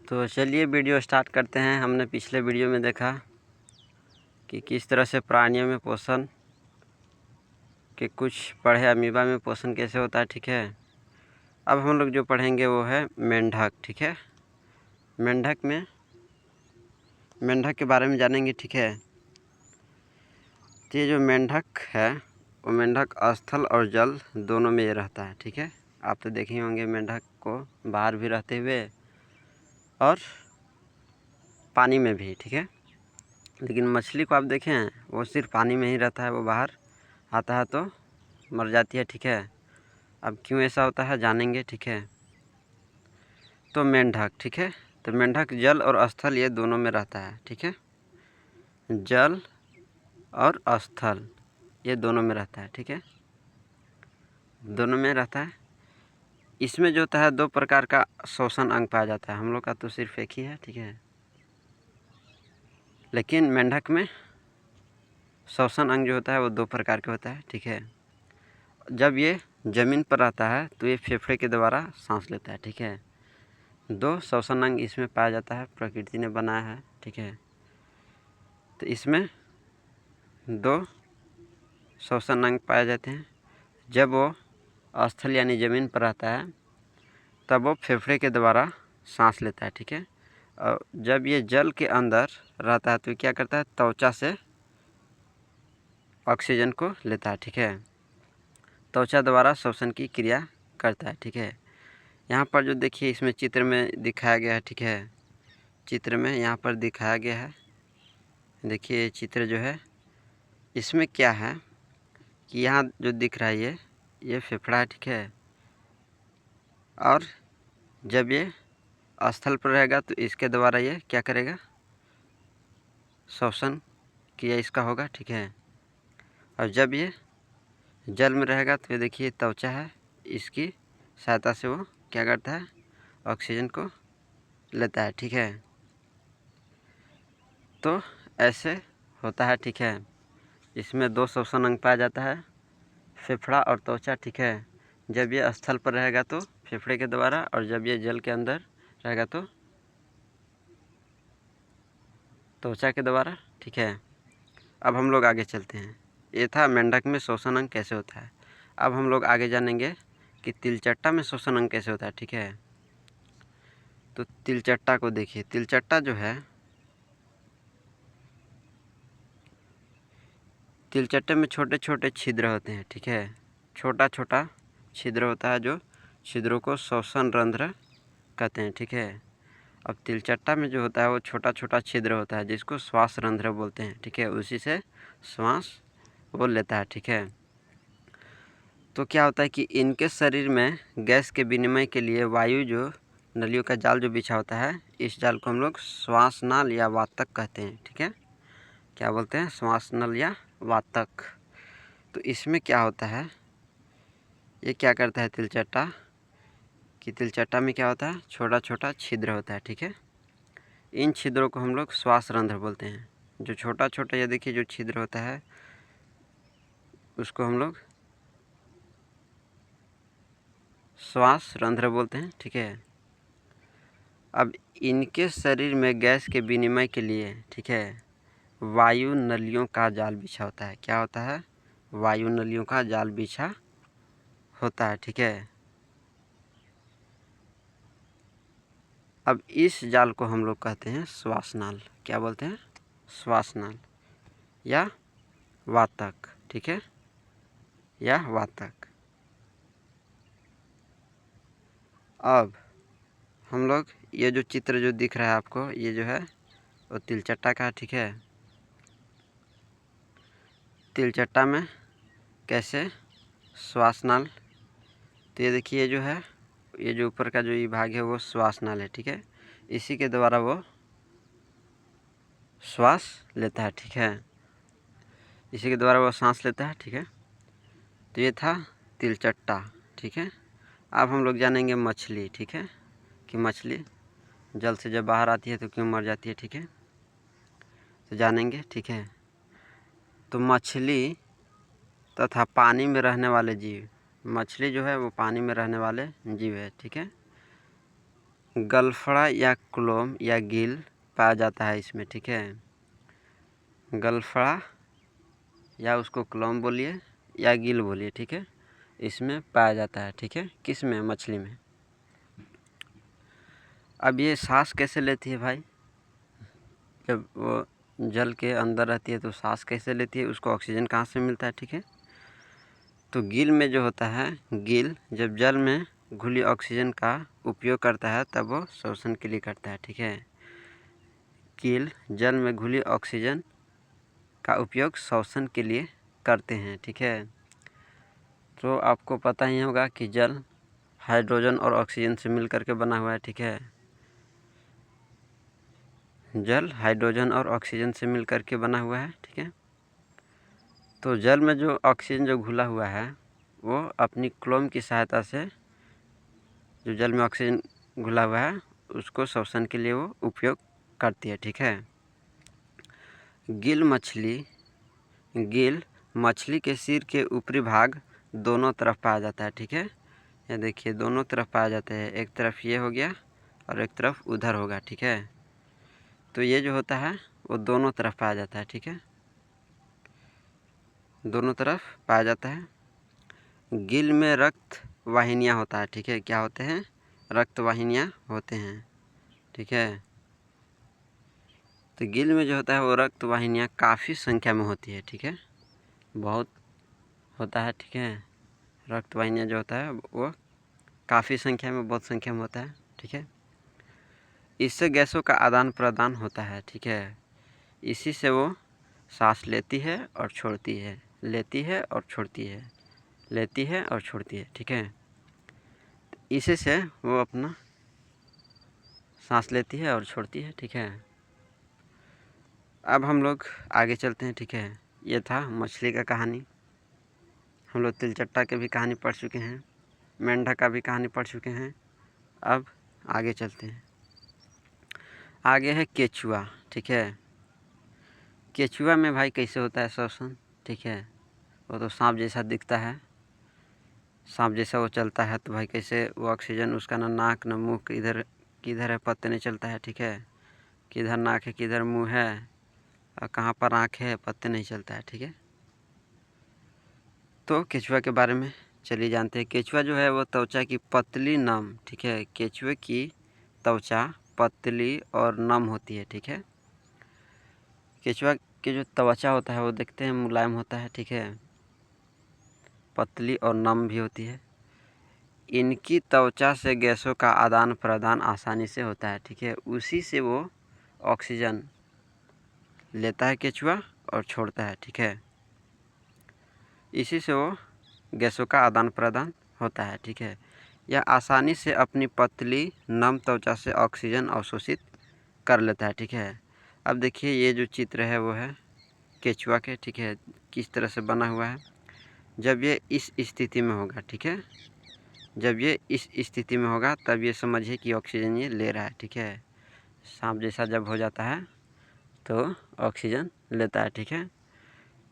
तो चलिए video start करते हैं। हमने पिछले वीडियो में देखा कि किस तरह से प्राणियों में पोषण के कुछ पढ़े, अमीबा में पोषण कैसे होता है। ठीक है, अब हम लोग जो पढ़ेंगे वो है मेंढक। ठीक है, मेंढक के बारे में जानेंगे। ठीक है, तो ये जो मेंढक है वो मेंढक स्थल और जल दोनों में ये रहता है। ठीक है, आप तो देखे होंगे मेंढक को बाहर भी रहते हुए और पानी में भी। ठीक है, लेकिन मछली को आप देखें वो सिर्फ पानी में ही रहता है, वो बाहर आता है तो मर जाती है। ठीक है, अब क्यों ऐसा होता है जानेंगे। ठीक है, तो मेंढक, ठीक है, तो मेंढक जल और स्थल ये दोनों में रहता है। ठीक है, जल और स्थल ये दोनों में रहता है। ठीक है, दोनों में रहता है। इसमें जो होता है दो प्रकार का श्वसन अंग पाया जाता है। हम लोग का तो सिर्फ एक ही है। ठीक है, लेकिन मेंढक में श्वसन अंग जो होता है वो दो प्रकार के होता है। ठीक है, जब ये ज़मीन पर रहता है तो ये फेफड़े के द्वारा सांस लेता है। ठीक है, दो श्वसन अंग इसमें पाया जाता है, प्रकृति ने बनाया है। ठीक है, तो इसमें दो श्वसन अंग पाए जाते हैं। जब वो स्थल यानी ज़मीन पर रहता है तब वो फेफड़े के द्वारा सांस लेता है। ठीक है, और जब ये जल के अंदर रहता है तो क्या करता है, त्वचा से ऑक्सीजन को लेता है। ठीक है, त्वचा द्वारा श्वसन की क्रिया करता है। ठीक है, यहाँ पर जो देखिए इसमें चित्र में दिखाया गया है। ठीक है, चित्र में यहाँ पर दिखाया गया है। देखिए चित्र जो है इसमें क्या है कि यहाँ जो दिख रहा है ये फेफड़ा है। ठीक है, और जब ये स्थल पर रहेगा तो इसके द्वारा ये क्या करेगा, श्वसन क्रिया इसका होगा। ठीक है, और जब ये जल में रहेगा तो ये देखिए त्वचा है, इसकी सहायता से वो क्या करता है, ऑक्सीजन को लेता है। ठीक है, तो ऐसे होता है। ठीक है, इसमें दो श्वसन अंग पाया जाता है, फेफड़ा और त्वचा। ठीक है, जब ये स्थल पर रहेगा तो फेफड़े के द्वारा, और जब ये जल के अंदर रहेगा तो त्वचा के द्वारा। ठीक है, अब हम लोग आगे चलते हैं। ये था मेंढक में श्वसन अंग कैसे होता है। अब हम लोग आगे जानेंगे कि तिलचट्टा में श्वसन अंग कैसे होता है। ठीक है, तो तिलचट्टा को देखिए, तिलचट्टा जो है, तिलचट्टे में छोटे छोटे छिद्र होते हैं। ठीक है, छोटा छोटा छिद्र होता है, जो छिद्रों को श्वसन रंध्र कहते हैं। ठीक है, अब तिलचट्टा में जो होता है वो छोटा छोटा छिद्र होता है जिसको श्वास रंध्र बोलते हैं। ठीक है, उसी से श्वास वो लेता है। ठीक है, तो क्या होता है कि इनके शरीर में गैस के विनिमय के लिए वायु जो नलियों का जाल जो बिछा होता है, इस जाल को हम लोग श्वासनाल या वातक कहते हैं। ठीक है, क्या बोलते हैं, श्वासनल या वातक। तो इसमें क्या होता है, ये क्या करता है तिलचट्टा, कि तिलचट्टा में क्या होता है, छोटा छोटा छिद्र होता है। ठीक है, इन छिद्रों को हम लोग श्वास रंध्र बोलते हैं। जो छोटा छोटा ये देखिए जो छिद्र होता है उसको हम लोग श्वास रंध्र बोलते हैं। ठीक है, अब इनके शरीर में गैस के विनिमय के लिए, ठीक है, वायु नलियों का जाल बिछा होता है। क्या होता है, वायु नलियों का जाल बिछा होता है। ठीक है, अब इस जाल को हम लोग कहते हैं श्वासनाल। क्या बोलते हैं, श्वासनाल या वातक। ठीक है, या वातक। अब हम लोग ये जो चित्र जो दिख रहा है आपको, ये जो है वो तिलचट्टा का। ठीक है, तिलचट्टा में कैसे श्वासनाल, तो ये देखिए ये जो है, ये जो ऊपर का जो ये भाग है वो श्वासनाल है। ठीक है, इसी के द्वारा वो श्वास लेता है। ठीक है, इसी के द्वारा वो सांस लेता है। ठीक है, तो ये था तिलचट्टा। ठीक है, अब हम लोग जानेंगे मछली। ठीक है, कि मछली जल से जब बाहर आती है तो क्यों मर जाती है। ठीक है, तो जानेंगे। ठीक है, तो मछली तथा पानी में रहने वाले जीव, मछली जो है वो पानी में रहने वाले जीव है। ठीक है, गलफड़ा या क्लोम या गिल पाया जाता है इसमें, ठीक है। गलफड़ा या उसको क्लोम बोलिए या गिल बोलिए, ठीक है, इसमें पाया जाता है, ठीक है। किस में? मछली में। अब ये सांस कैसे लेती है भाई? जब वो जल के अंदर रहती है तो सांस कैसे लेती है? उसको ऑक्सीजन कहाँ से मिलता है, ठीक है। तो गिल में जो होता है, गिल जब जल में घुली ऑक्सीजन का उपयोग करता है तब वो श्वसन के लिए करता है, ठीक है। गिल जल में घुली ऑक्सीजन का उपयोग श्वसन के लिए करते हैं, ठीक है। तो आपको पता ही होगा कि जल हाइड्रोजन और ऑक्सीजन से मिलकर के बना हुआ है, ठीक है। जल हाइड्रोजन और ऑक्सीजन से मिलकर के बना हुआ है, ठीक है। तो जल में जो ऑक्सीजन जो घुला हुआ है वो अपनी क्लोम की सहायता से जो जल में ऑक्सीजन घुला हुआ है उसको श्वसन के लिए वो उपयोग करती है, ठीक है। गिल मछली के सिर के ऊपरी भाग दोनों तरफ पाया जाता है, ठीक है। ये देखिए दोनों तरफ पाया जाता है, एक तरफ ये हो गया और एक तरफ उधर होगा, ठीक है। तो ये जो होता है वो दोनों तरफ पाया जाता है, ठीक है, दोनों तरफ पाया जाता है। गिल में रक्त वाहिनियाँ होता है, ठीक है। क्या होते हैं? रक्त वाहिनियाँ होते हैं, ठीक है। तो गिल में जो होता है वो रक्त वाहिनियाँ काफ़ी संख्या में होती है, ठीक है, बहुत होता है, ठीक है। रक्त वाहिनियाँ जो होता है वो काफ़ी संख्या में, बहुत संख्या में होता है, ठीक है। इससे गैसों का आदान प्रदान होता है, ठीक है। इसी से वो सांस लेती है और छोड़ती है, लेती है और छोड़ती है, लेती है और छोड़ती है, ठीक है। इसी से वो अपना सांस लेती है और छोड़ती है, ठीक है। अब हम लोग आगे चलते हैं, ठीक है। ये था मछली का कहानी। हम लोग तिलचट्टा के भी कहानी पढ़ चुके हैं, मेंढक का भी कहानी पढ़ चुके हैं। अब आगे चलते हैं। आगे है केचुआ, ठीक है। केचुआ में भाई कैसे होता है श्वसन, ठीक है। वो तो सांप जैसा दिखता है, सांप जैसा वो चलता है, तो भाई कैसे वो ऑक्सीजन उसका ना नाक ना मुँह किधर है पता नहीं चलता है, ठीक है। किधर नाक है किधर मुँह है और कहाँ पर आँख है पता नहीं चलता है, ठीक है। तो केचुआ के बारे में चलिए जानते हैं। केचुआ जो है वो त्वचा की पतली नम, ठीक है। केचुए की त्वचा पतली और नम होती है, ठीक है। केचुआ की जो त्वचा होता है वो देखते हैं मुलायम होता है, ठीक है, पतली और नम भी होती है। इनकी त्वचा से गैसों का आदान प्रदान आसानी से होता है, ठीक है। उसी से वो ऑक्सीजन लेता है केचुआ और छोड़ता है, ठीक है। इसी से वो गैसों का आदान प्रदान होता है, ठीक है। यह आसानी से अपनी पतली नम त्वचा से ऑक्सीजन अवशोषित कर लेता है, ठीक है। अब देखिए ये जो चित्र है वो है केचुआ के, ठीक है, किस तरह से बना हुआ है। जब ये इस स्थिति में होगा, ठीक है, जब ये इस स्थिति में होगा तब ये समझिए कि ऑक्सीजन ये ले रहा है, ठीक है। सांप जैसा जब हो जाता है तो ऑक्सीजन लेता है, ठीक है।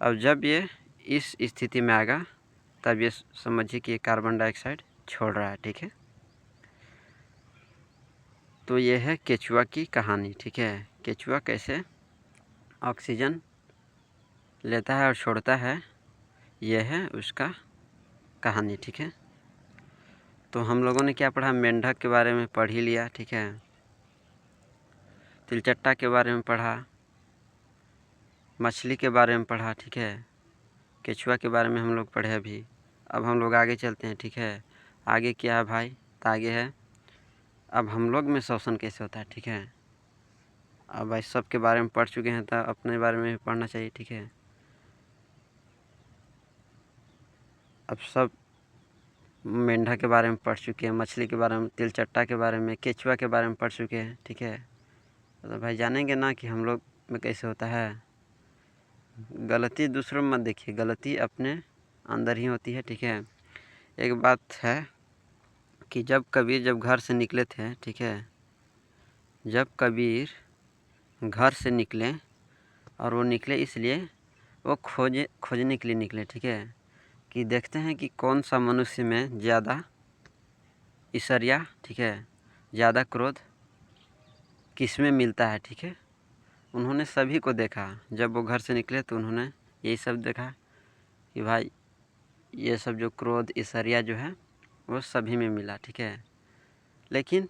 अब जब ये इस स्थिति में आएगा तब ये समझिए कि ये कार्बन डाइऑक्साइड छोड़ रहा है, ठीक है। तो ये है केचुआ की कहानी, ठीक है। केचुआ कैसे ऑक्सीजन लेता है और छोड़ता है, यह है उसका कहानी, ठीक है। तो हम लोगों ने क्या पढ़ा? मेंढक के बारे में पढ़ ही लिया, ठीक है। तिलचट्टा के बारे में पढ़ा, मछली के बारे में पढ़ा, ठीक है। केचुआ के बारे में हम लोग पढ़े अभी। अब हम लोग आगे चलते हैं, ठीक है। आगे क्या है भाई? तो आगे है अब हम लोग में श्वसन कैसे होता है, ठीक है। अब भाई सब के बारे में पढ़ चुके हैं तो अपने बारे में भी पढ़ना चाहिए, ठीक है। अब सब मेंढक के बारे में पढ़ चुके हैं, मछली के बारे में, तिलचट्टा के बारे में, केचुआ के बारे में पढ़ चुके हैं, ठीक है। तो भाई जानेंगे ना कि हम लोग में कैसे होता है। गलती दूसरों में मत देखिए, गलती अपने अंदर ही होती है, ठीक है। एक बात है कि जब कबीर घर से निकले थे, ठीक है, जब कबीर घर से निकले और वो निकले इसलिए वो खोजने के लिए निकले, ठीक है, कि देखते हैं कि कौन सा मनुष्य में ज़्यादा ईर्ष्या, ठीक है, ज़्यादा क्रोध किस में मिलता है, ठीक है। उन्होंने सभी को देखा, जब वो घर से निकले तो उन्होंने यही सब देखा कि भाई ये सब जो क्रोध ईर्ष्या जो है वो सभी में मिला, ठीक है। लेकिन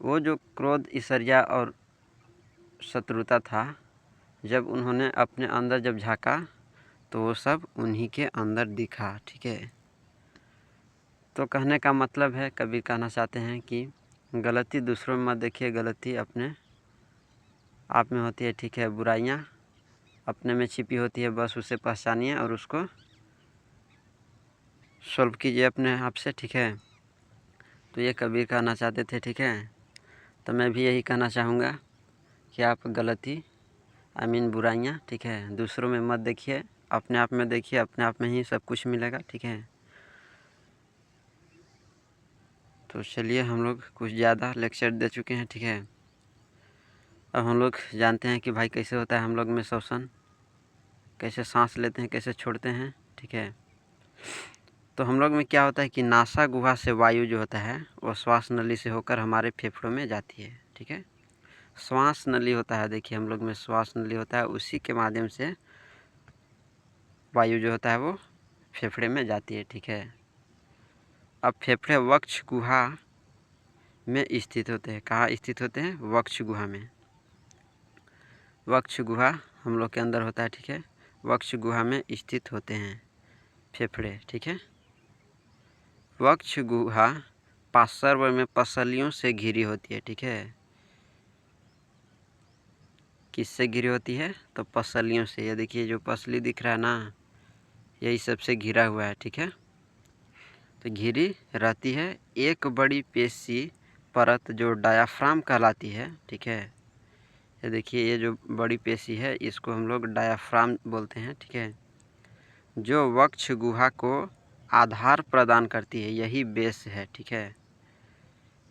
वो जो क्रोध ईर्ष्या और शत्रुता था, जब उन्होंने अपने अंदर जब झांका तो वो सब उन्हीं के अंदर दिखा, ठीक है। तो कहने का मतलब है, कबीर कहना चाहते हैं कि गलती दूसरों में मत देखिए, गलती अपने आप में होती है, ठीक है। बुराइयाँ अपने में छिपी होती है, बस उसे पहचानिए और उसको सॉल्व कीजिए अपने आप से, ठीक है। तो ये कबीर कहना चाहते थे, ठीक है। तो मैं भी यही कहना चाहूँगा कि आप गलती बुराइयाँ, ठीक है, दूसरों में मत देखिए, अपने आप में देखिए, अपने आप में ही सब कुछ मिलेगा, ठीक है। तो चलिए, हम लोग कुछ ज़्यादा लेक्चर दे चुके हैं, ठीक है। अब हम लोग जानते हैं कि भाई कैसे होता है हम लोग में श्वसन, कैसे सांस लेते हैं, कैसे छोड़ते हैं, ठीक है। तो हम लोग में क्या होता है कि नासा गुहा से वायु जो होता है वो श्वास नली से होकर हमारे फेफड़ों में जाती है, ठीक है। श्वास नली होता है, देखिए हम लोग में श्वास नली होता है, उसी के माध्यम से वायु जो होता है वो फेफड़े में जाती है, ठीक है। अब फेफड़े वक्ष गुहा में स्थित होते हैं। कहाँ स्थित होते हैं? वक्ष गुहा में। वक्ष गुहा हम लोग के अंदर होता है, ठीक है। वक्ष गुहा में स्थित होते हैं फेफड़े, ठीक है। वक्ष गुहा पार्श्व में पसलियों से घिरी होती है, ठीक है। किससे घिरी होती है? तो पसलियों से। ये देखिए जो पसली दिख रहा है ना, यही सबसे घिरा हुआ है, ठीक है। तो घिरी रहती है एक बड़ी पेशी परत जो डायाफ्राम कहलाती है, ठीक है। ये देखिए ये जो बड़ी पेशी है इसको हम लोग डायाफ्राम बोलते हैं, ठीक है। जो वक्ष गुहा को आधार प्रदान करती है, यही बेस है, ठीक है।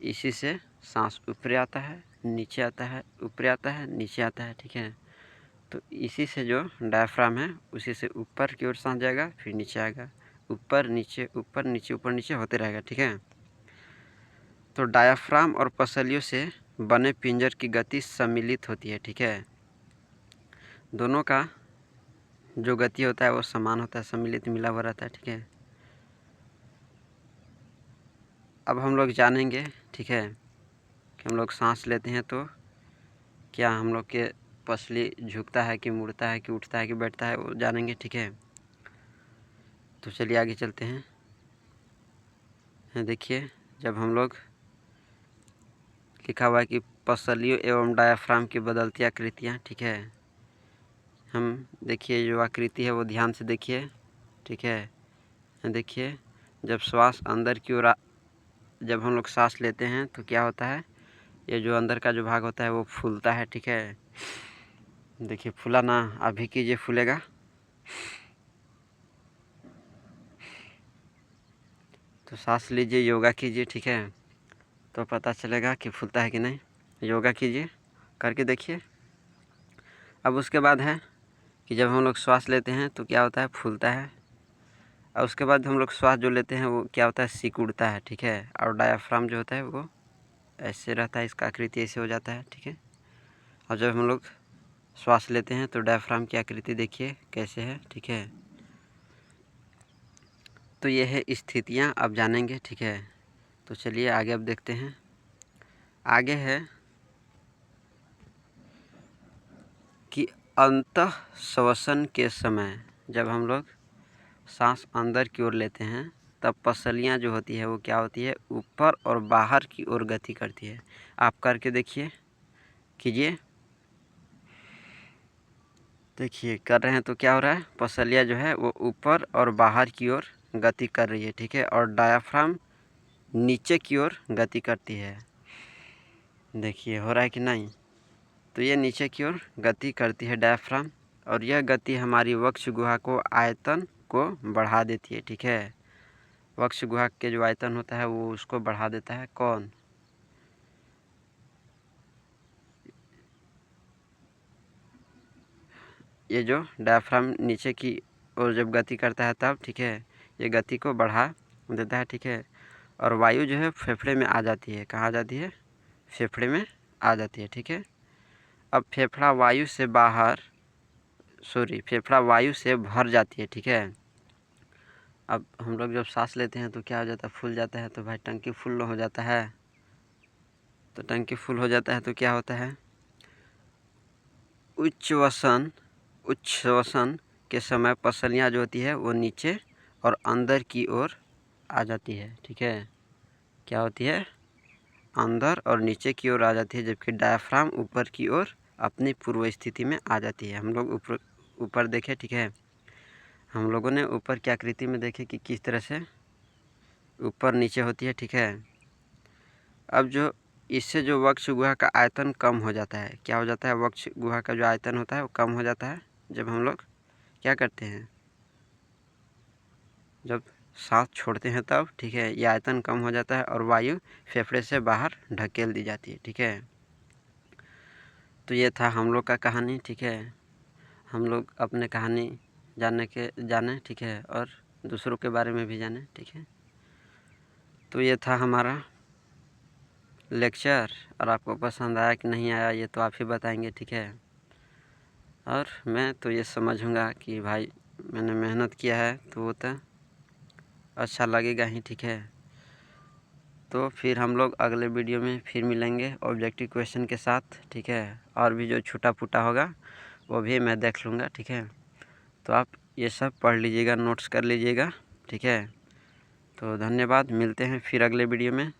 इसी से सांस ऊपर आता है, नीचे आता है, ऊपर आता है, नीचे आता है, ठीक है। तो इसी से जो डायफ्राम है उसी से ऊपर की ओर सांस जाएगा, फिर नीचे आएगा, ऊपर नीचे ऊपर नीचे ऊपर नीचे होते रहेगा, ठीक है। तो डायाफ्राम और पसलियों से बने पिंजर की गति सम्मिलित होती है, ठीक है। दोनों का जो गति होता है वो समान होता है, सम्मिलित मिला हुआ रहता है, ठीक है। अब हम लोग जानेंगे, ठीक है, कि हम लोग सांस लेते हैं तो क्या हम लोग के पसली झुकता है कि मुड़ता है कि उठता है कि बैठता है, वो जानेंगे, ठीक है। तो चलिए आगे चलते हैं। देखिए जब हम लोग लिखा हुआ है कि पसलियों एवं डायाफ्राम की बदलती आकृतियाँ, ठीक है। हम देखिए जो आकृति है वो ध्यान से देखिए, ठीक है। देखिए जब श्वास अंदर की ओर जब हम लोग सांस लेते हैं तो क्या होता है, ये जो अंदर का जो भाग होता है वो फूलता है, ठीक है। देखिए फूला ना, अभी कीजिए फूलेगा। तो सांस लीजिए, योगा कीजिए, ठीक है, तो पता चलेगा कि फूलता है कि नहीं। योगा कीजिए, करके देखिए। अब उसके बाद है कि जब हम लोग श्वास लेते हैं तो क्या होता है, फूलता है। और उसके बाद हम लोग श्वास जो लेते हैं वो क्या होता है, सिकुड़ता है, ठीक है। और डायाफ्राम जो होता है वो ऐसे रहता है, इसका आकृति ऐसे हो जाता है, ठीक है। और जब हम लोग श्वास लेते हैं तो डायाफ्राम की आकृति देखिए कैसे है, ठीक है। तो ये है स्थितियाँ, अब जानेंगे, ठीक है। तो चलिए आगे अब देखते हैं। आगे है कि अंतः श्वसन के समय जब हम लोग सांस अंदर की ओर लेते हैं तब पसलियाँ जो होती है वो क्या होती है, ऊपर और बाहर की ओर गति करती है। आप करके देखिए, कीजिए। देखिए कर रहे हैं तो क्या हो रहा है, पसलियाँ जो है वो ऊपर और बाहर की ओर गति कर रही है, ठीक है। और डायाफ्राम नीचे की ओर गति करती है। देखिए हो रहा है कि नहीं। तो ये नीचे की ओर गति करती है डायाफ्राम, और यह गति हमारी वक्ष गुहा को आयतन को बढ़ा देती है, ठीक है। वक्ष गुहा के जो आयतन होता है वो उसको बढ़ा देता है। कौन? ये जो डायाफ्राम नीचे की ओर जब गति करता है तब, ठीक है, ये गति को बढ़ा देता है, ठीक है। और वायु जो है फेफड़े में आ जाती है। कहाँ आ जाती है? फेफड़े में आ जाती है, ठीक है। अब फेफड़ा वायु से भर जाती है, ठीक है। अब हम लोग जब सांस लेते हैं तो क्या हो जाता है? फूल जाता है। तो भाई टंकी फुल हो जाता है। तो टंकी फुल हो जाता है तो क्या होता है? उच्च श्वसन के समय पसलियाँ जो होती है वो नीचे और अंदर की ओर आ जाती है, ठीक है। क्या होती है? अंदर और नीचे की ओर आ जाती है, जबकि डायफ्राम ऊपर की ओर अपनी पूर्व स्थिति में आ जाती है। हम लोग ऊपर देखे, ठीक है। हम लोगों ने ऊपर की आकृति में देखे कि किस तरह से ऊपर नीचे होती है, ठीक है। अब जो इससे जो वक्ष गुहा का आयतन कम हो जाता है। क्या हो जाता है? वक्ष गुहा का जो आयतन होता है वो कम हो जाता है जब हम लोग क्या करते हैं? जब सांस छोड़ते हैं तब, ठीक है। ये आयतन कम हो जाता है और वायु फेफड़े से बाहर ढकेल दी जाती है, ठीक है। तो ये था हम लोग का कहानी, ठीक है। हम लोग अपने कहानी जाने, ठीक है, और दूसरों के बारे में भी जाने, ठीक है। तो ये था हमारा लेक्चर, और आपको पसंद आया कि नहीं आया ये तो आप ही बताएंगे, ठीक है। और मैं तो ये समझूंगा कि भाई मैंने मेहनत किया है तो वो तो अच्छा लगेगा ही, ठीक है। तो फिर हम लोग अगले वीडियो में फिर मिलेंगे ऑब्जेक्टिव क्वेश्चन के साथ, ठीक है। और भी जो छूटा फूटा होगा वो भी मैं देख लूँगा, ठीक है। तो आप ये सब पढ़ लीजिएगा, नोट्स कर लीजिएगा, ठीक है। तो धन्यवाद, मिलते हैं फिर अगले वीडियो में।